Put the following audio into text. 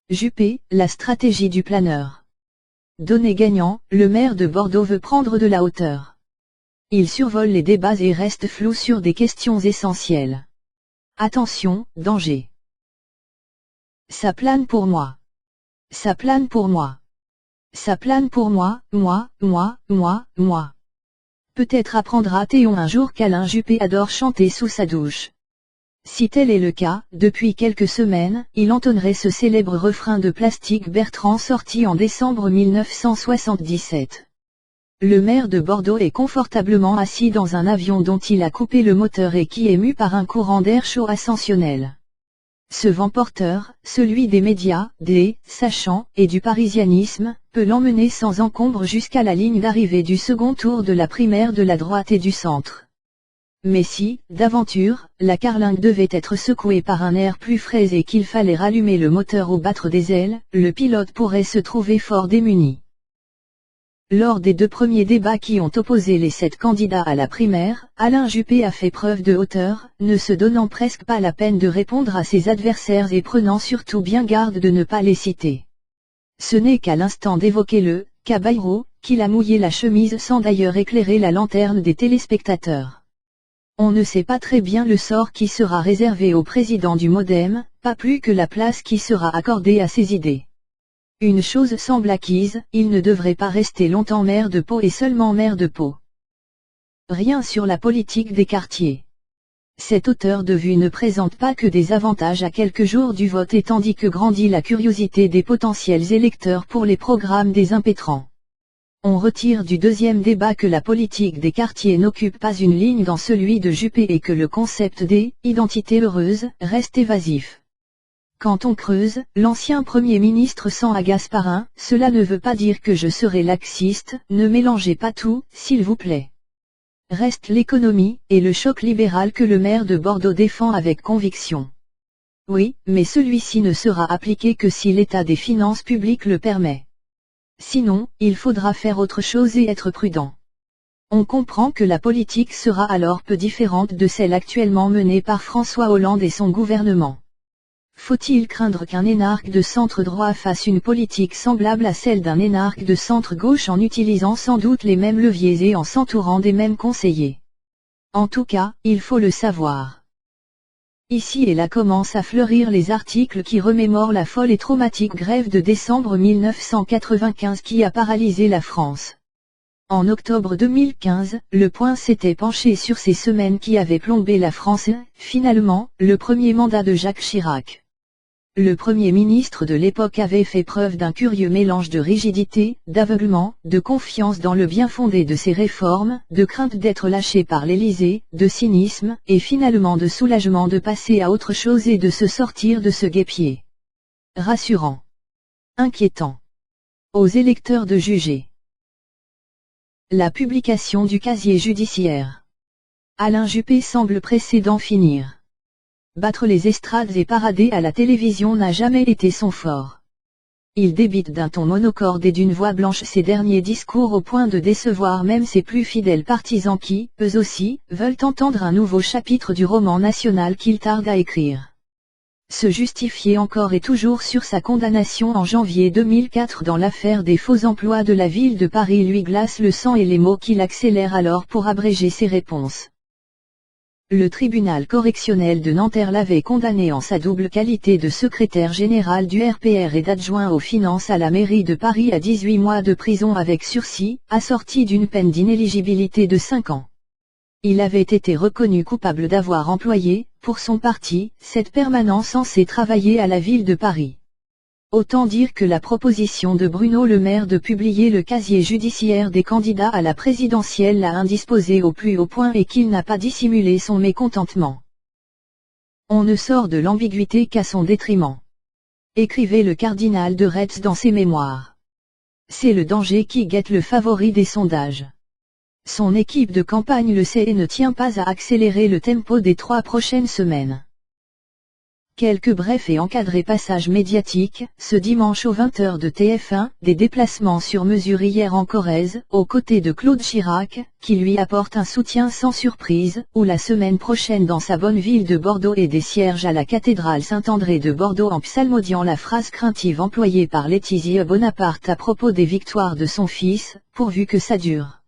Juppé, la stratégie du planeur. Donné gagnant, le maire de Bordeaux veut prendre de la hauteur. Il survole les débats et reste flou sur des questions essentielles. Attention, danger. Ça plane pour moi. Ça plane pour moi. Ça plane pour moi, moi. Peut-être apprendra Théon un jour qu'Alain Juppé adore chanter sous sa douche. Si tel est le cas, depuis quelques semaines, il entonnerait ce célèbre refrain de Plastique Bertrand sorti en décembre 1977. Le maire de Bordeaux est confortablement assis dans un avion dont il a coupé le moteur et qui est mu par un courant d'air chaud ascensionnel. Ce vent porteur, celui des médias, des sachants et du parisianisme, peut l'emmener sans encombre jusqu'à la ligne d'arrivée du second tour de la primaire de la droite et du centre. Mais si, d'aventure, la carlingue devait être secouée par un air plus frais et qu'il fallait rallumer le moteur ou battre des ailes, le pilote pourrait se trouver fort démuni. Lors des 2 premiers débats qui ont opposé les 7 candidats à la primaire, Alain Juppé a fait preuve de hauteur, ne se donnant presque pas la peine de répondre à ses adversaires et prenant surtout bien garde de ne pas les citer. Ce n'est qu'à l'instant d'évoquer le « Cabairo » qu'il a mouillé la chemise sans d'ailleurs éclairer la lanterne des téléspectateurs. On ne sait pas très bien le sort qui sera réservé au président du MoDem, pas plus que la place qui sera accordée à ses idées. Une chose semble acquise, il ne devrait pas rester longtemps maire de Pau et seulement maire de Pau. Rien sur la politique des quartiers. Cette hauteur de vue ne présente pas que des avantages à quelques jours du vote et tandis que grandit la curiosité des potentiels électeurs pour les programmes des impétrants. On retire du deuxième débat que la politique des quartiers n'occupe pas une ligne dans celui de Juppé et que le concept des « identités heureuses » reste évasif. Quand on creuse, l'ancien Premier ministre s'en agace par un « cela ne veut pas dire que je serai laxiste, ne mélangez pas tout, s'il vous plaît ». Reste l'économie, et le choc libéral que le maire de Bordeaux défend avec conviction. Oui, mais celui-ci ne sera appliqué que si l'état des finances publiques le permet. Sinon, il faudra faire autre chose et être prudent. On comprend que la politique sera alors peu différente de celle actuellement menée par François Hollande et son gouvernement. Faut-il craindre qu'un énarque de centre-droit fasse une politique semblable à celle d'un énarque de centre-gauche en utilisant sans doute les mêmes leviers et en s'entourant des mêmes conseillers? En tout cas, il faut le savoir. Ici et là commencent à fleurir les articles qui remémorent la folle et traumatique grève de décembre 1995 qui a paralysé la France. En octobre 2015, Le Point s'était penché sur ces semaines qui avaient plombé la France, finalement, le premier mandat de Jacques Chirac. Le Premier ministre de l'époque avait fait preuve d'un curieux mélange de rigidité, d'aveuglement, de confiance dans le bien-fondé de ses réformes, de crainte d'être lâché par l'Élysée, de cynisme, et finalement de soulagement de passer à autre chose et de se sortir de ce guêpier. Rassurant. Inquiétant. Aux électeurs de juger. La publication du casier judiciaire. Alain Juppé semble pressé d'en finir. Battre les estrades et parader à la télévision n'a jamais été son fort. Il débite d'un ton monocorde et d'une voix blanche ses derniers discours au point de décevoir même ses plus fidèles partisans qui, eux aussi, veulent entendre un nouveau chapitre du roman national qu'il tarde à écrire. Se justifier encore et toujours sur sa condamnation en janvier 2004 dans l'affaire des faux emplois de la ville de Paris lui glace le sang et les mots qu'il accélère alors pour abréger ses réponses. Le tribunal correctionnel de Nanterre l'avait condamné en sa double qualité de secrétaire général du RPR et d'adjoint aux finances à la mairie de Paris à 18 mois de prison avec sursis, assorti d'une peine d'inéligibilité de 5 ans. Il avait été reconnu coupable d'avoir employé, pour son parti, cette permanence censée travailler à la ville de Paris. Autant dire que la proposition de Bruno Le Maire de publier le casier judiciaire des candidats à la présidentielle l'a indisposé au plus haut point et qu'il n'a pas dissimulé son mécontentement. On ne sort de l'ambiguïté qu'à son détriment. Écrivait le cardinal de Retz dans ses mémoires. C'est le danger qui guette le favori des sondages. Son équipe de campagne le sait et ne tient pas à accélérer le tempo des 3 prochaines semaines. Quelques brefs et encadrés passages médiatiques, ce dimanche aux 20h de TF1, des déplacements sur mesure hier en Corrèze, aux côtés de Claude Chirac, qui lui apporte un soutien sans surprise, ou la semaine prochaine dans sa bonne ville de Bordeaux et des cierges à la cathédrale Saint-André de Bordeaux en psalmodiant la phrase craintive employée par Letizia Bonaparte à propos des victoires de son fils, pourvu que ça dure.